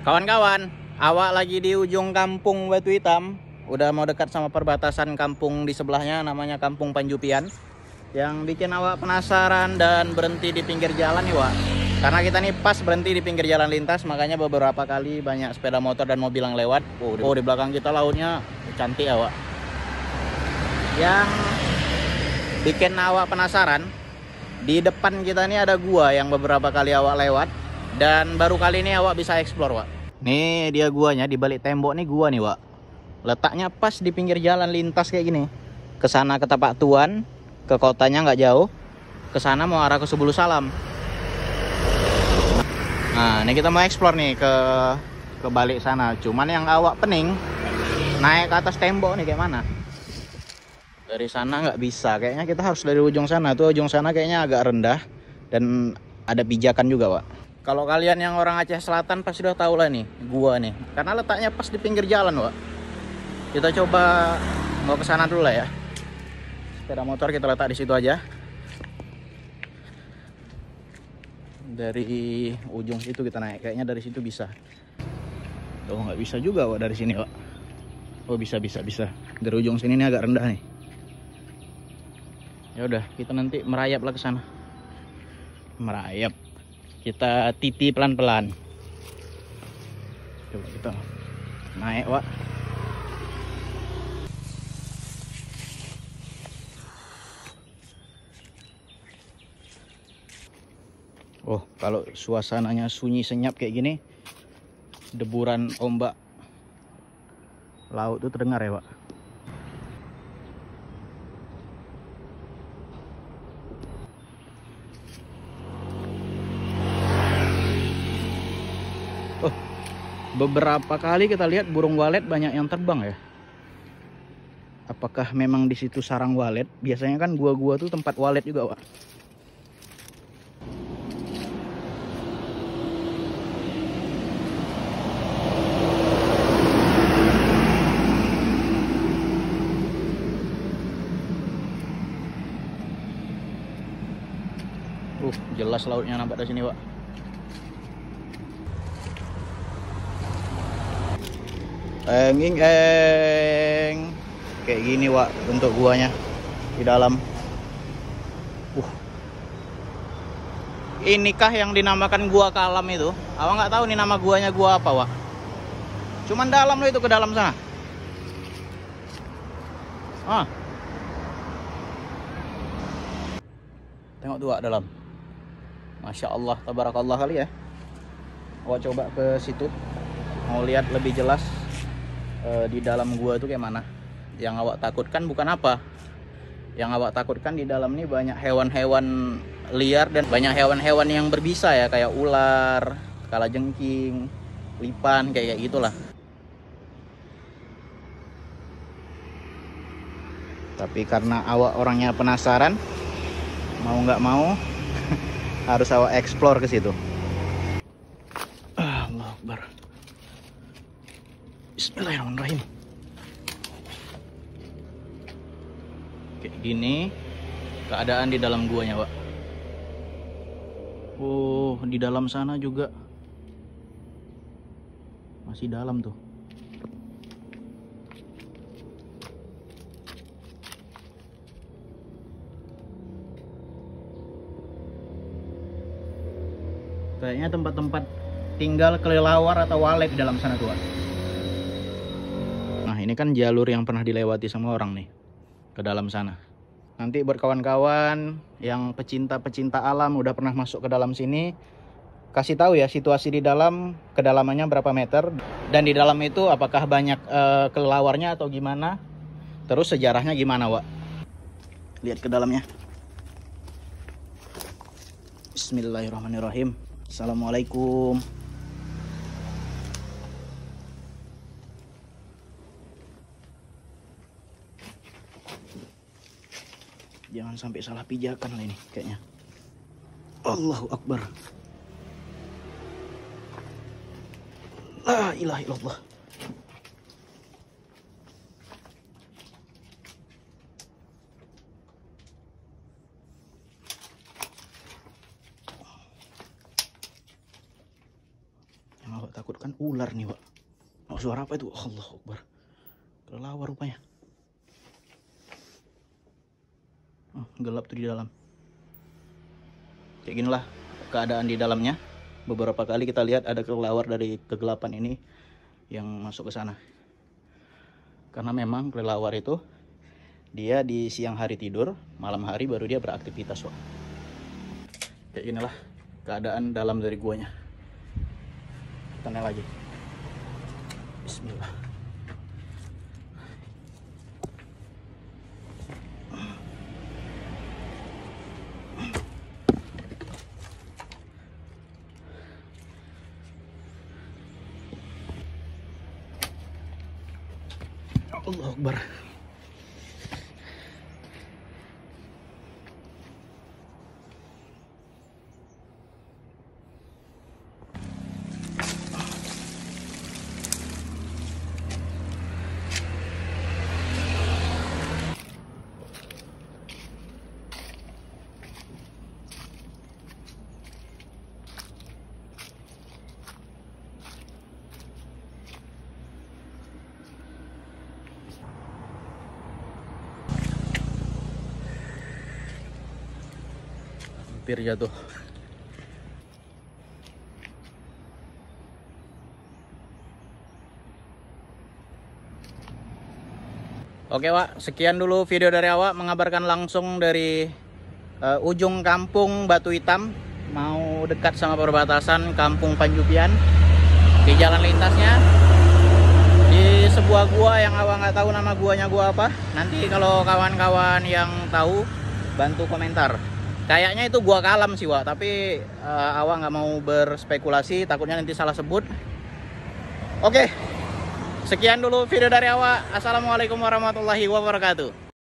Kawan-kawan, awak lagi di ujung kampung Batu Hitam. Udah mau dekat sama perbatasan kampung di sebelahnya, namanya Kampung Panjupian. Yang bikin awak penasaran dan berhenti di pinggir jalan nih, Wak. Karena kita nih pas berhenti di pinggir jalan lintas, makanya beberapa kali banyak sepeda motor dan mobil yang lewat. Oh, di belakang kita lautnya cantik ya, Wak. Yang bikin awak penasaran, di depan kita nih ada gua yang beberapa kali awak lewat. Dan baru kali ini awak bisa explore, Wak. Nih dia guanya, di balik tembok nih gua nih, Wak. Letaknya pas di pinggir jalan lintas kayak gini. Kesana ke Tapak Tuan, ke kotanya nggak jauh. Kesana mau arah ke Subulu Salam. Nah, ini kita mau explore nih ke balik sana. Cuman yang awak pening, naik ke atas tembok nih kayak mana? Dari sana nggak bisa. Kayaknya kita harus dari ujung sana. Tuh ujung sana kayaknya agak rendah dan ada pijakan juga, Wak. Kalau kalian yang orang Aceh Selatan pasti udah tahu lah nih, gua nih. Karena letaknya pas di pinggir jalan, Wak. Kita coba mau ke sana dulu lah ya. Sepeda motor kita letak di situ aja. Dari ujung situ kita naik. Kayaknya dari situ bisa. Oh, nggak bisa juga, Wak, dari sini, Wak. Oh, bisa. Dari ujung sini ini agak rendah nih. Ya udah, kita nanti merayap lah ke sana. Merayap. Kita titi pelan-pelan. Coba kita naik, Wak. Oh, kalau suasananya sunyi senyap kayak gini, deburan ombak laut tuh terdengar ya, Pak. Oh, beberapa kali kita lihat burung walet banyak yang terbang ya. Apakah memang di situ sarang walet? Biasanya kan gua-gua tuh tempat walet juga, Pak. Jelas lautnya nampak dari sini, Pak. Kayak gini, Pak, bentuk guanya di dalam. Inikah yang dinamakan gua Kalam itu? Awak nggak tahu nih nama guanya gua apa, Wak. Cuman dalam loh itu, ke dalam sana. Ah. Tengok tuh, Wak, dalam. Masya Allah, tabarakallah kali ya. Awak coba ke situ, mau lihat lebih jelas di dalam gua itu kayak mana. Yang awak takutkan bukan apa. Yang awak takutkan di dalam ini banyak hewan-hewan liar dan banyak hewan-hewan yang berbisa ya, kayak ular, kalajengking, lipan, kayak gitulah. Tapi karena awak orangnya penasaran, mau nggak mau harus awak explore ke situ. Allahu Akbar. Bismillahirrahmanirrahim. Kayak gini keadaan di dalam guanya, Pak. Oh, di dalam sana juga masih dalam tuh. Kayaknya tempat-tempat tinggal kelelawar atau walet di dalam sana tuh, Pak. Nah, ini kan jalur yang pernah dilewati sama orang nih, ke dalam sana. Nanti buat kawan-kawan yang pecinta-pecinta alam udah pernah masuk ke dalam sini, kasih tahu ya situasi di dalam, kedalamannya berapa meter, dan di dalam itu apakah banyak kelelawarnya atau gimana, terus sejarahnya gimana, Wak. Lihat ke dalamnya. Bismillahirrahmanirrahim. Assalamualaikum. Jangan sampai salah pijakan lah ini kayaknya. Allahu Akbar. La ilaha illallah. Yang awak takutkan Kan ular nih, Pak. Oh, suara apa itu? Allahu Akbar. Kelelawar rupanya. Oh, gelap tuh di dalam. Kayak ginilah keadaan di dalamnya. Beberapa kali kita lihat ada kelelawar dari kegelapan ini yang masuk ke sana. Karena memang kelelawar itu dia di siang hari tidur, malam hari baru dia beraktivitas, Wak. Kayak ginilah keadaan dalam dari guanya. Kita naik lagi. Bismillah. Allahu Akbar. Hampir jatuh. Oke, Wak, sekian dulu video dari awak, mengabarkan langsung dari ujung kampung Batu Hitam, mau dekat sama perbatasan kampung Panjupian. Di jalan lintasnya di sebuah gua yang awak nggak tahu nama guanya gua apa. Nanti kalau kawan-kawan yang tahu bantu komentar. Kayaknya itu gua Kalam sih, Wak, tapi awak nggak mau berspekulasi, takutnya nanti salah sebut. Oke, sekian dulu video dari awak. Assalamualaikum warahmatullahi wabarakatuh.